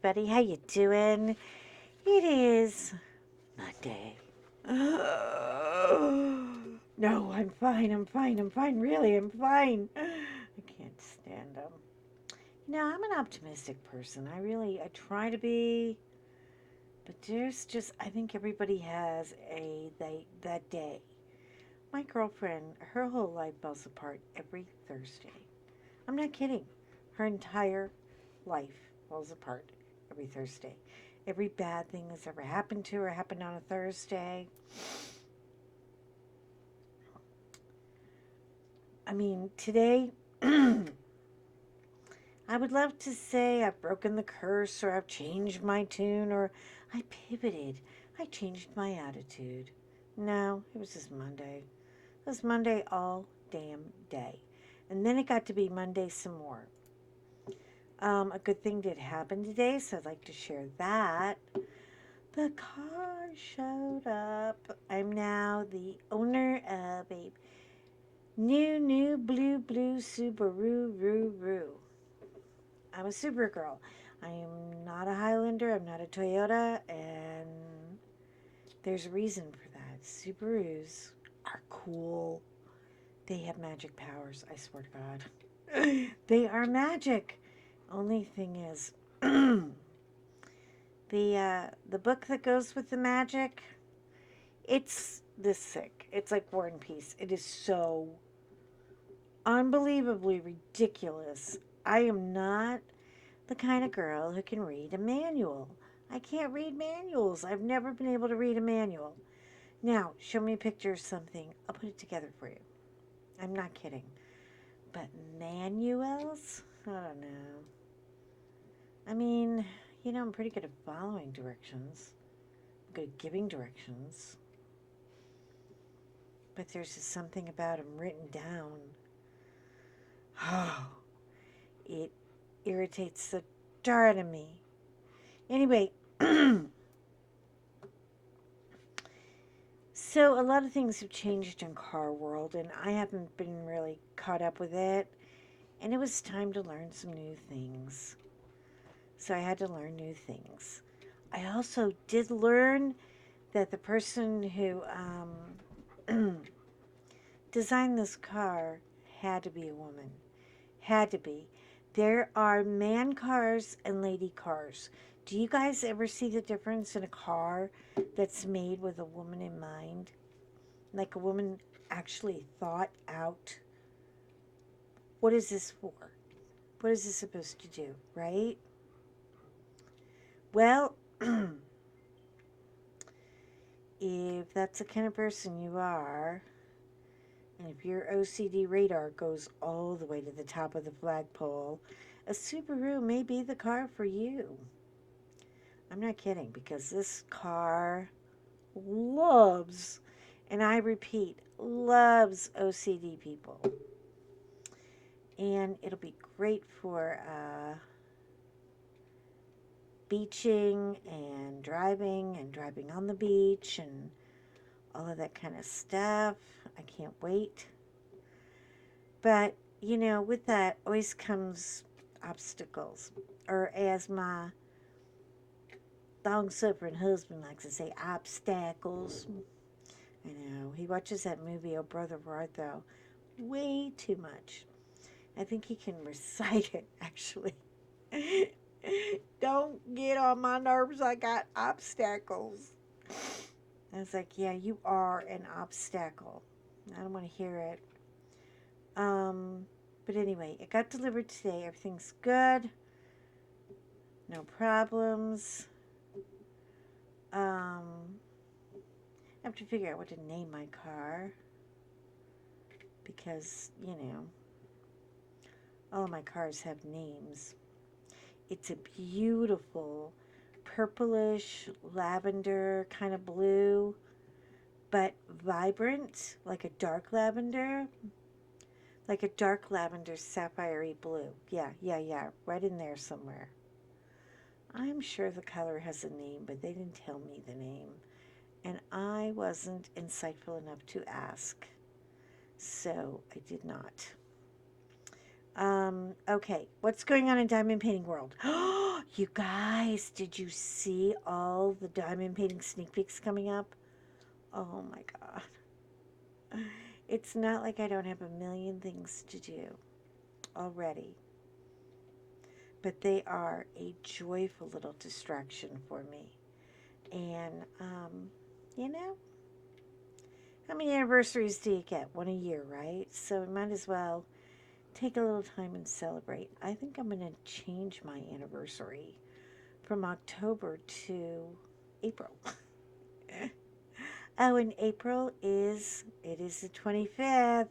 everybody. How you doing? It is Monday. No, I'm fine. I'm fine. I'm fine. Really, I'm fine. I can't stand them. I'm an optimistic person. I try to be, but there's just, I think everybody has that day. My girlfriend, her whole life falls apart every Thursday. I'm not kidding. Her entire life falls apart every Thursday. Every bad thing that's ever happened to her happened on a Thursday. I mean, today, I would love to say I've broken the curse or I've changed my tune or I pivoted. I changed my attitude. No, it was just Monday. It was Monday all damn day. And then it got to be Monday some more. A good thing did happen today, so I'd like to share that. The car showed up. I'm now the owner of a new blue Subaru Roo Roo. I'm a Subaru girl. I am not a Highlander. I'm not a Toyota, and there's a reason for that. Subarus are cool. They have magic powers. I swear to God, they are magic. Only thing is, the book that goes with the magic, it's this thick. It's like War and Peace. It is so unbelievably ridiculous. I am not the kind of girl who can read a manual. I can't read manuals. I've never been able to read a manual. Now, show me a picture of something. I'll put it together for you. I'm not kidding. But manuals? I don't know. I mean, I'm pretty good at following directions. I'm good at giving directions. But there's just something about them written down. Oh, it irritates the tar out of me. Anyway, so a lot of things have changed in car world, and I haven't been really caught up with it. And it was time to learn some new things. So I had to learn new things. I also did learn that the person who designed this car had to be a woman. Had to be. There are man cars and lady cars. Do you guys ever see the difference in a car that's made with a woman in mind? Like a woman actually thought out, what is this for? What is this supposed to do, right? Well, if that's the kind of person you are, and if your OCD radar goes all the way to the top of the flagpole, a Subaru may be the car for you. I'm not kidding, because this car loves, and I repeat, loves OCD people. And it'll be great for beaching and driving on the beach and all of that kind of stuff. I can't wait. But, with that always comes obstacles. Or as my long-suffering husband likes to say, obstacles. I know. He watches that movie, Oh Brother Where Thou, way too much. I think he can recite it, actually. Don't get on my nerves. I got obstacles. I was like, yeah, you are an obstacle. I don't want to hear it. But anyway, it got delivered today. Everything's good. No problems. I have to figure out what to name my car. Because, all of my cars have names. It's a beautiful purplish lavender kind of blue, but vibrant, like a dark lavender sapphire blue. Yeah, right in there somewhere. I'm sure the color has a name, but they didn't tell me the name, and I wasn't insightful enough to ask, so I did not. Okay, what's going on in diamond painting world? You guys, did you see all the diamond painting sneak peeks coming up? Oh my God. It's not like I don't have a million things to do already, but they are a joyful little distraction for me. And, you know, how many anniversaries do you get? One a year, right? So we might as well take a little time and celebrate. I think I'm going to change my anniversary from October to April. Oh, and April is, it is the 25th.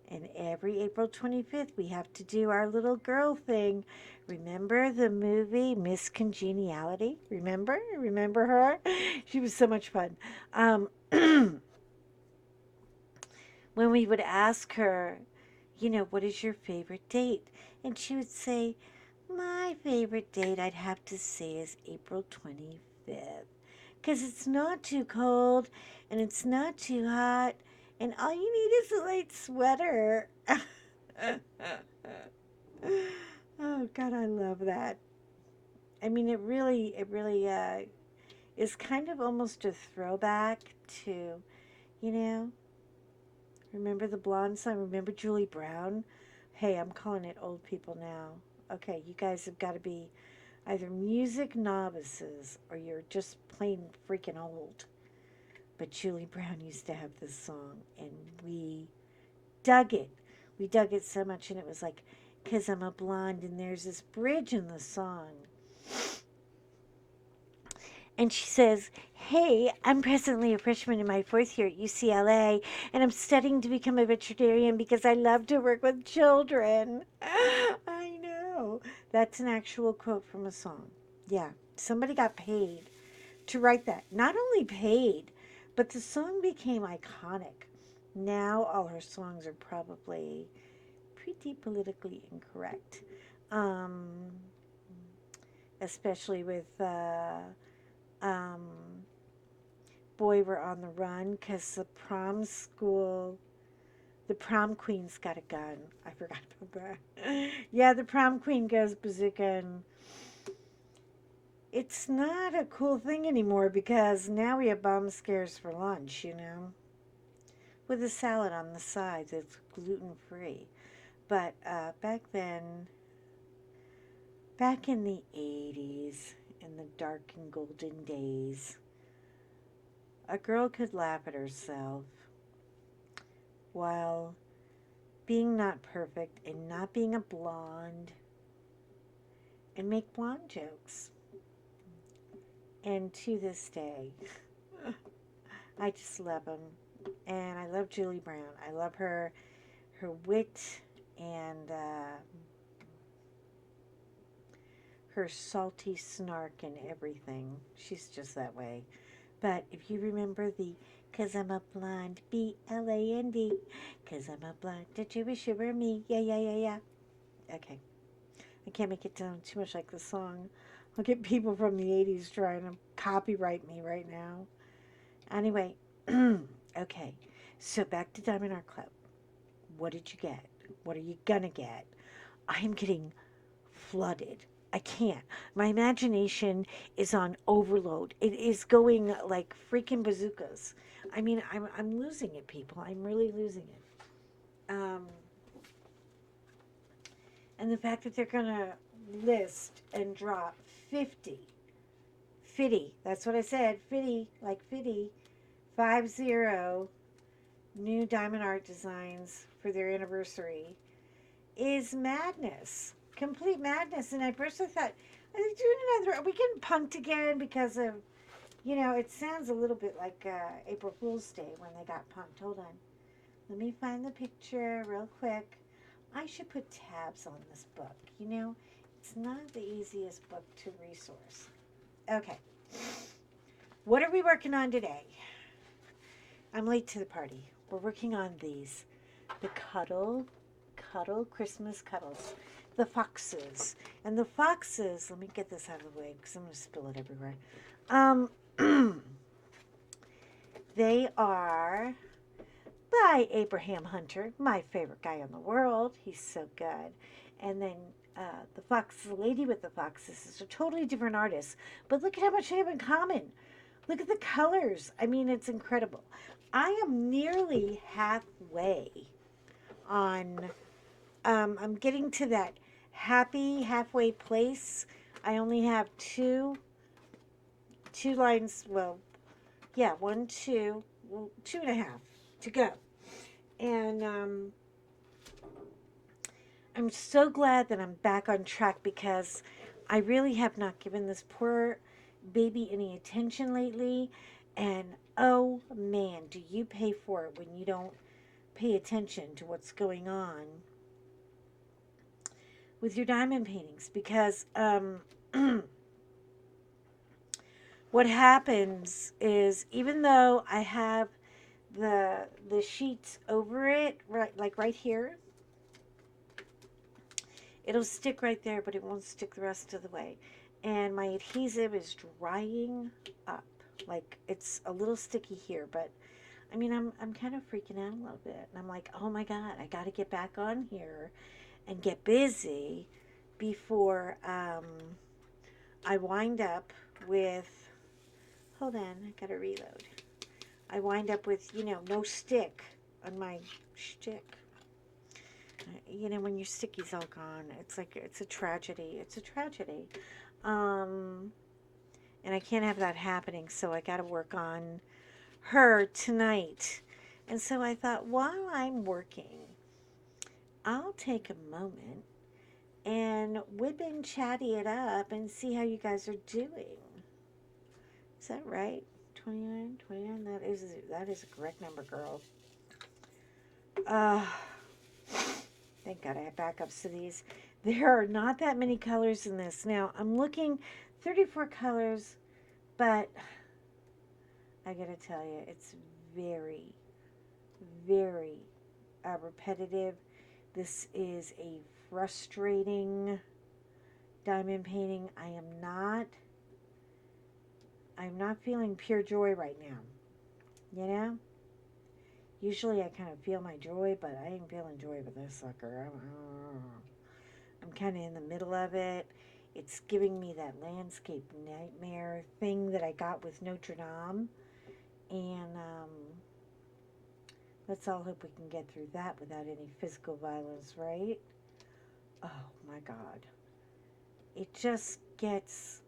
And every April 25th, we have to do our little girl thing. Remember the movie Miss Congeniality? Remember? Remember her? She was so much fun. When we would ask her, what is your favorite date? And she would say, my favorite date, I'd have to say, is April 25th. Because it's not too cold and it's not too hot. And all you need is a light sweater. Oh, God, I love that. I mean, it really is kind of almost a throwback to, you know, remember the blonde song? Remember Julie Brown? Hey, I'm calling it old people now. Okay, you guys have got to be either music novices or you're just plain freaking old. But Julie Brown used to have this song, and we dug it. We dug it so much, and it was like, "'Cause I'm a blonde," and there's this bridge in the song. And she says, "Hey, I'm presently a freshman in my fourth year at UCLA, and I'm studying to become a veterinarian because I love to work with children." I know. That's an actual quote from a song. Yeah, somebody got paid to write that. Not only paid, but the song became iconic. Now all her songs are probably pretty politically incorrect, um, especially with um, Boy, We're on the Run, because the prom queen's got a gun. I forgot about that. Yeah, the prom queen goes bazooka, and it's not a cool thing anymore because now we have bomb scares for lunch, with a salad on the side that's gluten free. But back in the 80s, in the dark and golden days, a girl could laugh at herself while being not perfect and not being a blonde and make blonde jokes. And to this day, I just love them. And I love Julie Brown. I love her wit and her salty snark and everything. She's just that way. But if you remember the "'Cause I'm a blonde, BLAND, 'cause I'm a blonde, did you wish you were me? Yeah, yeah, yeah, yeah." Okay. I can't make it sound too much like the song. I'll get people from the 80s trying to copyright me right now. Anyway, okay. So back to Diamond Art Club. What did you get? What are you gonna get? I am getting flooded. I can't. My imagination is on overload. It is going like freaking bazookas. I mean, I'm losing it, people. I'm really losing it. And the fact that they're gonna list and drop 50, that's what I said, 50, like 50, 50 new diamond art designs for their anniversary is madness, complete madness. And I personally thought, are they doing another? Are we getting punked again because of, it sounds a little bit like April Fool's Day when they got punked. Hold on, let me find the picture real quick. I should put tabs on this book. It's not the easiest book to resource. Okay, what are we working on today? I'm late to the party. We're working on the cuddle Christmas cuddles, the foxes. And the foxes, let me get this out of the way because I'm going to spill it everywhere. They are, by Abraham Hunter, my favorite guy in the world. He's so good. And then the Fox, the Lady with the Foxes is a totally different artist. But look at how much they have in common. Look at the colors. I mean, it's incredible. I am nearly halfway on, I'm getting to that happy halfway place. I only have two lines, well, yeah, one, two, well, 2.5 to go. And I'm so glad that I'm back on track because I really have not given this poor baby any attention lately. And oh man, do you pay for it when you don't pay attention to what's going on with your diamond paintings? Because what happens is, even though I have the sheets over it, right, like right here, it'll stick right there, but it won't stick the rest of the way. And my adhesive is drying up. Like, it's a little sticky here, but I mean, I'm kind of freaking out a little bit. And I'm like, oh my God, I got to get back on here and get busy before I wind up with, hold on, I got to reload. I wind up with, no stick on my shtick. When your sticky's all gone, it's like, it's a tragedy. It's a tragedy. And I can't have that happening, so I got to work on her tonight. And so I thought, while I'm working, I'll take a moment and whip and chatty it up and see how you guys are doing. Is that right? 29, 29, that is a correct number, girl. Thank God I have backups to these. There are not that many colors in this. Now, I'm looking 34 colors, but I gotta tell you, it's very, very repetitive. This is a frustrating diamond painting. I'm not feeling pure joy right now. Usually I kind of feel my joy, but I ain't feeling joy with this sucker. I'm kind of in the middle of it. It's giving me that landscape nightmare thing that I got with Notre Dame. And let's all hope we can get through that without any physical violence, right? Oh my God. It just gets,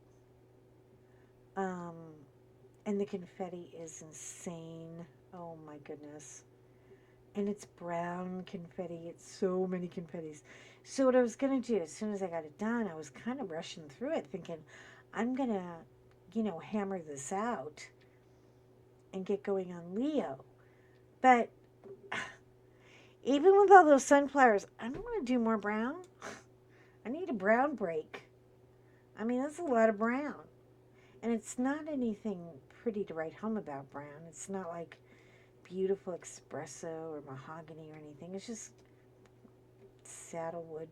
and the confetti is insane. Oh my goodness. And it's brown confetti. It's so many confettis. So what I was going to do, as soon as I got it done, I was kind of rushing through it thinking, I'm going to, hammer this out and get going on Leo. But even with all those sunflowers, I don't want to do more brown. I need a brown break. I mean, that's a lot of brown. And it's not anything pretty to write home about brown. It's not like beautiful espresso or mahogany or anything. It's just saddlewood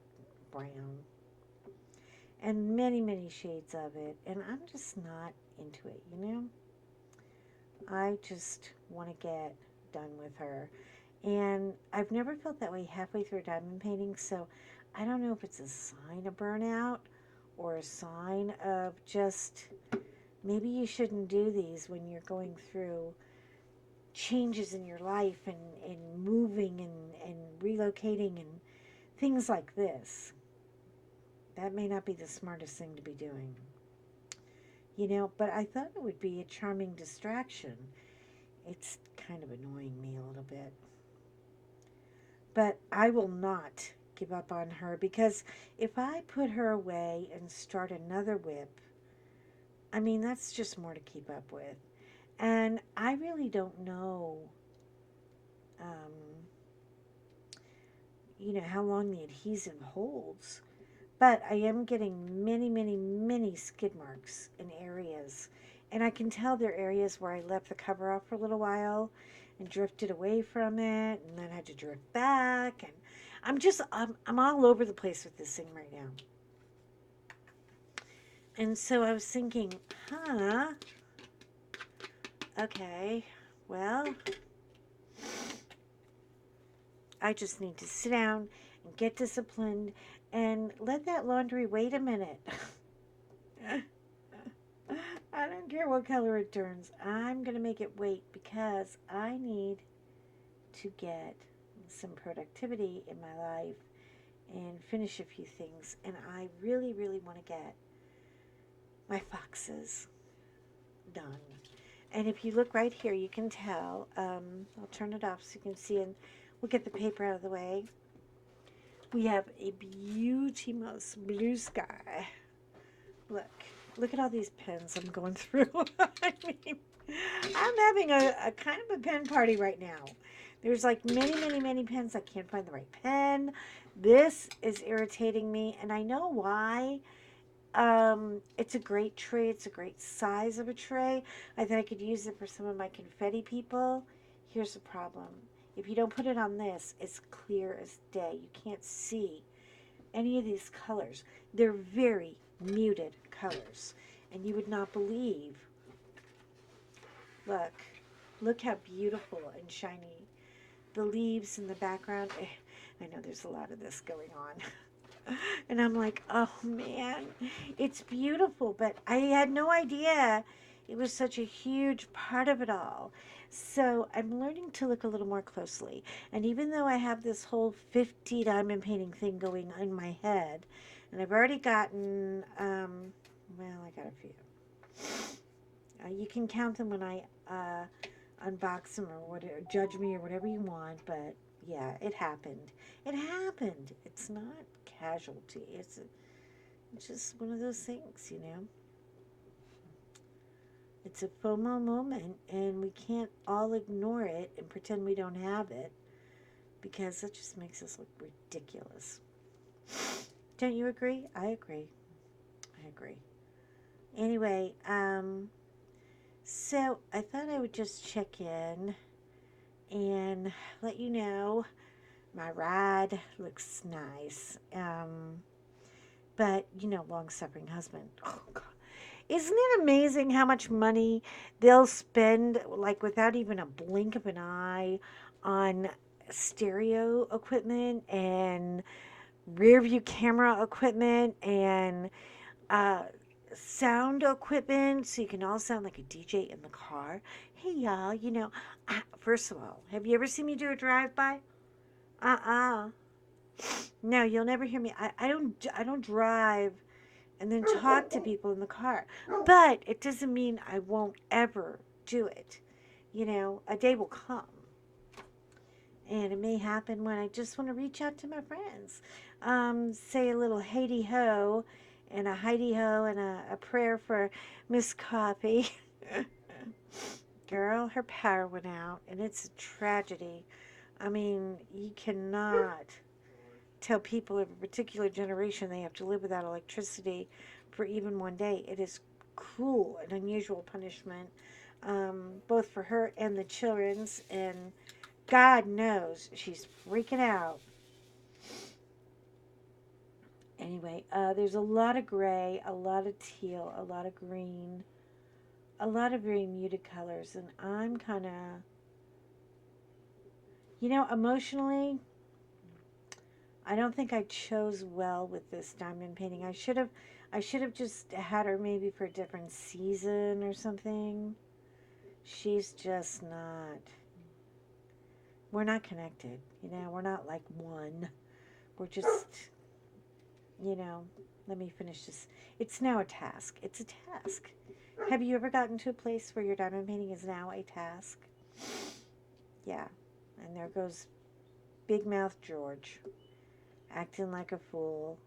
brown. And many, many shades of it. And I'm just not into it, I just want to get done with her. And I've never felt that way halfway through a diamond painting, so I don't know if it's a sign of burnout or a sign of just maybe you shouldn't do these when you're going through changes in your life and moving and relocating and things like this. That may not be the smartest thing to be doing. But I thought it would be a charming distraction. It's kind of annoying me a little bit. But I will not give up on her, because if I put her away and start another WIP, I mean, that's just more to keep up with. And I really don't know, how long the adhesive holds. But I am getting many, many, many skid marks in areas. And I can tell they're areas where I left the cover off for a little while and drifted away from it and then had to drift back. And I'm all over the place with this thing right now. And so I was thinking, okay, well, I just need to sit down and get disciplined and let that laundry wait a minute. I don't care what color it turns. I'm going to make it wait because I need to get some productivity in my life and finish a few things. And I really, really want to get my foxes done. And if you look right here, you can tell. I'll turn it off so you can see, and we'll get the paper out of the way. We have a beautimous blue sky. Look at all these pens I'm going through. I mean, I'm having a kind of a pen party right now. There's like many, many, many pens. I can't find the right pen. This is irritating me, and I know why. It's a great tray. It's a great size of a tray. I thought I could use it for some of my confetti people. Here's the problem. If you don't put it on this, it's clear as day. You can't see any of these colors. They're very muted colors. And you would not believe. Look how beautiful and shiny. The leaves in the background. I know there's a lot of this going on. And I'm like, oh man, it's beautiful. But I had no idea it was such a huge part of it all. So I'm learning to look a little more closely. And even though I have this whole 50 diamond painting thing going in my head, and I've already gotten, well, I got a few. You can count them when I unbox them or whatever, judge me or whatever you want, but yeah, it happened. It happened. It's not casualty. It's just one of those things, you know. It's a FOMO moment, and we can't all ignore it and pretend we don't have it because that just makes us look ridiculous. Don't you agree? I agree. I agree. Anyway, so I thought I would just check in and let you know my ride looks nice. But, you know, long-suffering husband. Oh, God. Isn't it amazing how much money they'll spend, like, without even a blink of an eye on stereo equipment and rear view camera equipment and uh, sound equipment so you can all sound like a DJ in the car? Hey, y'all, you know, first of all, have you ever seen me do a drive-by? Uh-uh. No, you'll never hear me. I don't drive and then talk to people in the car. But it doesn't mean I won't ever do it. You know, a day will come. And it may happen when I just want to reach out to my friends. Say a little Haiti ho and a Heidi ho and a prayer for Miss Coffee. Girl, her power went out and it's a tragedy. I mean, you cannot tell people of a particular generation they have to live without electricity for even one day. It is cruel and unusual punishment, both for her and the children's. And God knows she's freaking out. Anyway, there's a lot of gray, a lot of teal, a lot of green, a lot of very muted colors. And I'm kind of, you know, emotionally, I don't think I chose well with this diamond painting. I should have just had her maybe for a different season or something. She's just not. We're not connected, you know. We're not like one. We're just, you know. Let me finish this. It's now a task. It's a task. Have you ever gotten to a place where your diamond painting is now a task? Yeah. And there goes Big Mouth George, acting like a fool,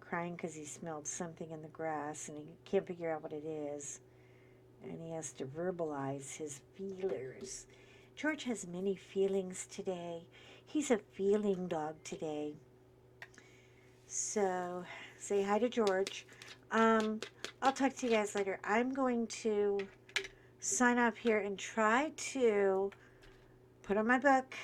crying because he smelled something in the grass and he can't figure out what it is. And he has to verbalize his feelers. George has many feelings today. He's a feeling dog today. So, say hi to George. I'll talk to you guys later. I'm going to sign off here and try to put on my book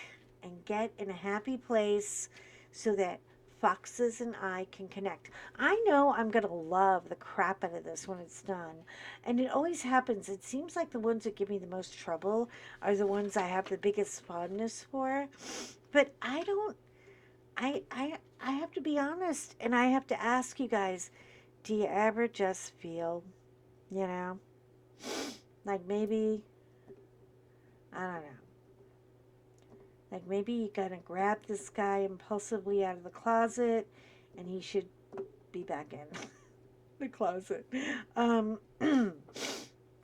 and get in a happy place so that Foxes and I can connect. I know I'm going to love the crap out of this when it's done. And it always happens. It seems like the ones that give me the most trouble are the ones I have the biggest fondness for. But I don't, I have to be honest and I have to ask you guys, do you ever just feel, you know, like maybe, I don't know, like maybe you gotta grab this guy impulsively out of the closet and he should be back in the closet.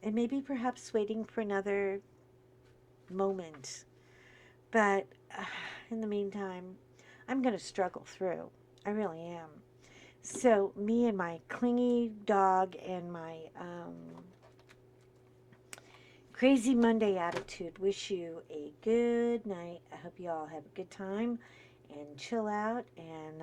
And maybe perhaps waiting for another moment. But in the meantime, I'm going to struggle through. I really am. So, me and my clingy dog and my crazy Monday attitude wish you a good night. I hope you all have a good time and chill out and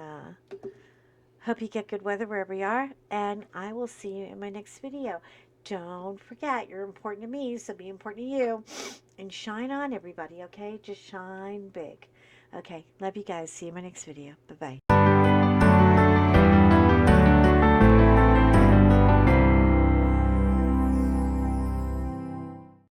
hope you get good weather wherever you are. And I will see you in my next video. Don't forget, you're important to me, so be important to you. And shine on, everybody, okay? Just shine big. Okay, love you guys. See you in my next video. Bye-bye.